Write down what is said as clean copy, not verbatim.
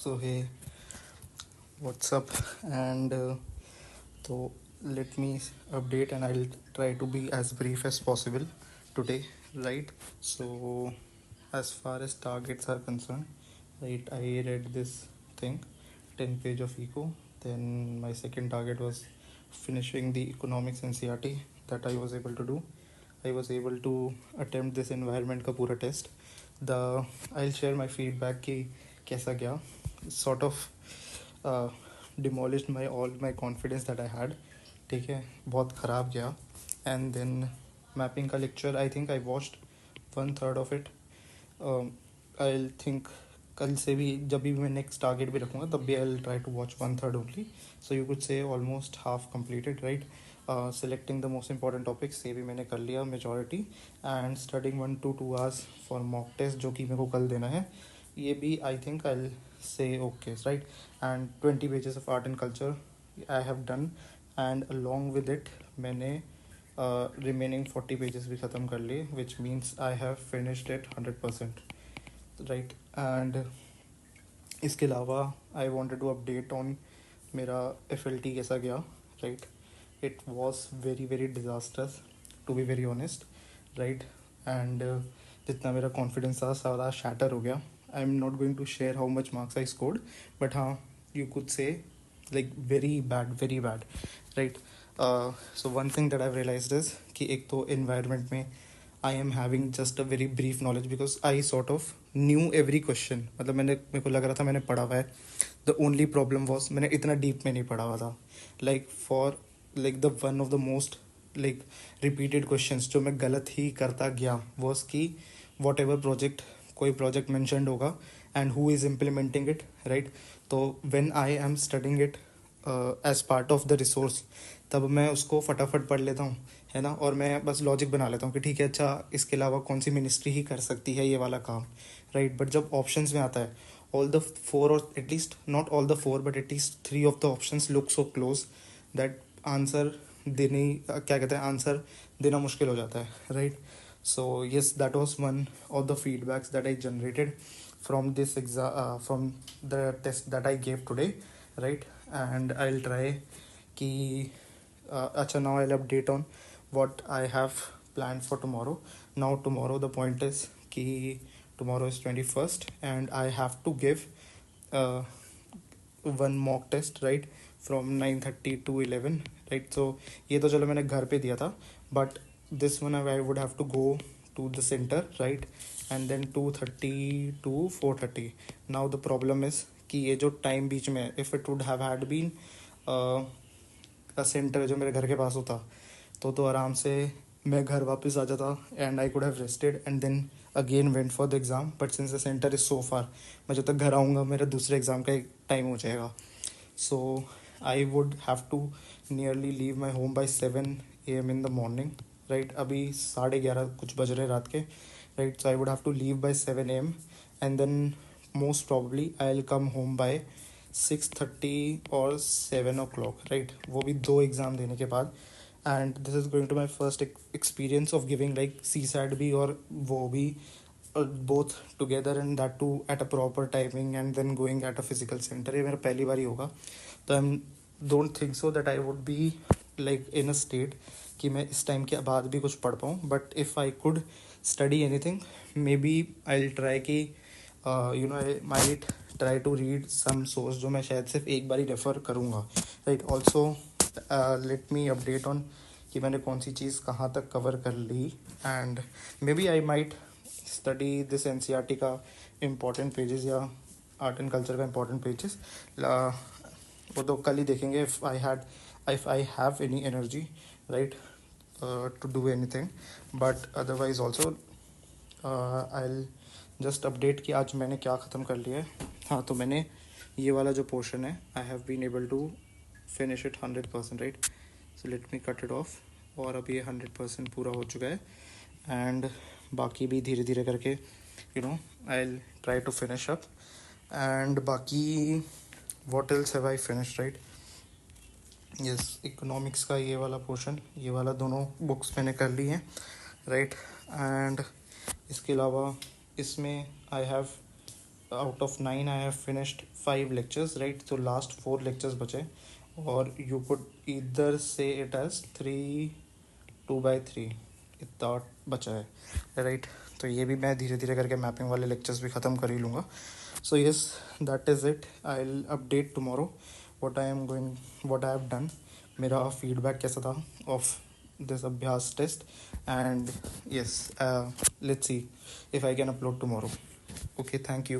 So hey, what's up? And so let me update, and I'll try to be as brief as possible today, right? So as far as targets are concerned, right? I read this thing, 10 page of eco. Then my second target was finishing the economics NCERT that I was able to do. I was able to attempt this environment का पूरा test. The I'll share my feedback कि कैसा गया. Sort of demolished my all my confidence that I had. ठीक है, बहुत ख़राब गया. And then mapping का lecture, I think I watched 1/3 of it. I'll think कल से भी जब भी मैं नेक्स्ट टारगेट भी रखूँगा तब भी I try to watch 1/3 only. So you could say almost half completed, right. Selecting the most important topics ये भी मैंने कर लिया majority. And studying 1 to 2 hours for mock test जो कि मेरे को कल देना है. ये भी आई think I say okay, right. And 20 pages of art and culture I have done. And along with it मैंने रिमेनिंग 40 pages भी ख़त्म कर लिए, which means I have finished it 100%, right. And इसके अलावा I wanted to update on मेरा FLT कैसा गया, right. It was very very disasters to be very honest, right. And जितना मेरा कॉन्फिडेंस था सारा शैटर हो गया. I am not going to share how much marks I scored, but हाँ, you could say like very bad, right. So one thing that I realized is कि एक तो एनवायरनमेंट में I am having just a very brief knowledge because I sort of knew every question. मतलब मेरे को लग रहा था मैंने पढ़ा हुआ है. द ओनली प्रॉब्लम वॉज मैंने इतना डीप में नहीं पढ़ा हुआ था. Like for like the one of the most like repeated questions जो मैं गलत ही करता गया वॉज कि वॉट एवर कोई प्रोजेक्ट मैंशनड होगा and who is implementing it, right. तो when I am studying it as part of the resource तब मैं उसको फटाफट पढ़ लेता हूँ, है ना. और मैं बस लॉजिक बना लेता हूँ कि ठीक है, अच्छा इसके अलावा कौन सी मिनिस्ट्री ही कर सकती है ये वाला काम, राइट. बट जब ऑप्शंस में आता है ऑल द 4 और at least not all the 4 but at least 3 of the options look so close that answer देने क्या कहते हैं आंसर देना मुश्किल हो जाता है, right. So yes, that was one of the feedbacks that I generated from this from the test that I gave today, right. And I'll try ki acha now I'll update on what I have planned for tomorrow. Now tomorrow the point is ki tomorrow is 21st and I have to give uh, one mock test, right, from 9:30 to 11, right. So ये तो चलो मैंने घर पे दिया था, but this one I would have to go to the center, right, and then 2:30 to 4:30. Now the problem is कि ये जो टाइम बीच में if it would have had been a center जो मेरे घर के पास होता तो आराम से मैं घर वापस आ जाता and I could have rested and then again went for the exam. But since the center is so far, मैं जब तक घर आऊँगा मेरा दूसरे एग्ज़ाम का एक टाइम हो जाएगा. So I would have to nearly leave my home by 7 AM in the morning, right. अभी 11:30 कुछ बज रहे रात के, right. So I would have to leave by 7 AM and then most probably I'll come home by 6:30 or 7 o'clock, right. वो भी 2 exam देने के बाद. And this is going to my first experience of giving like CSAT भी और वो भी both together and that too at a proper timing and then going at a physical center. ये मेरा पहली बार ही होगा. तो I don't think so that I would be like in a state कि मैं इस टाइम के बाद भी कुछ पढ़ पाऊँ. But if I could study anything maybe I try कि you know I might try to read some source जो मैं शायद सिर्फ एक बार ही रेफ़र करूँगा, right. Also let me update on कि मैंने कौन सी चीज़ कहाँ तक कवर कर ली. And maybe I might study this NCERT का इम्पॉर्टेंट पेजेस या आर्ट एंड कल्चर का इम्पॉर्टेंट पेजेस. वो तो कल ही देखेंगे if I have any energy, right, to do anything. But otherwise also I'll just update कि आज मैंने क्या ख़त्म कर लिया है. हाँ, तो मैंने ये वाला जो पोर्शन है I have been able to finish it 100%, right. So let me cut it off. और अब ये 100% पूरा हो चुका है and बाकी भी धीरे धीरे करके I'll try to finish up. And बाकी what else have I finished, right. Yes, economics का ये वाला पोर्शन, ये वाला दोनों बुक्स मैंने कर ली हैं, राइट. एंड इसके अलावा इसमें I have out of 9 I have finished 5 lectures, right? So last 4 lectures बचे, और you could either say it as 3 2/3 इतना बचा है, राइट? तो ये भी मैं धीरे धीरे करके मैपिंग वाले लेक्चर्स भी ख़त्म कर ही लूँगा. So yes, that is it. I will update tomorrow what I have done, मेरा फीडबैक कैसा था of this abhyas test, and yes, let's see if I can upload tomorrow. Okay, thank you.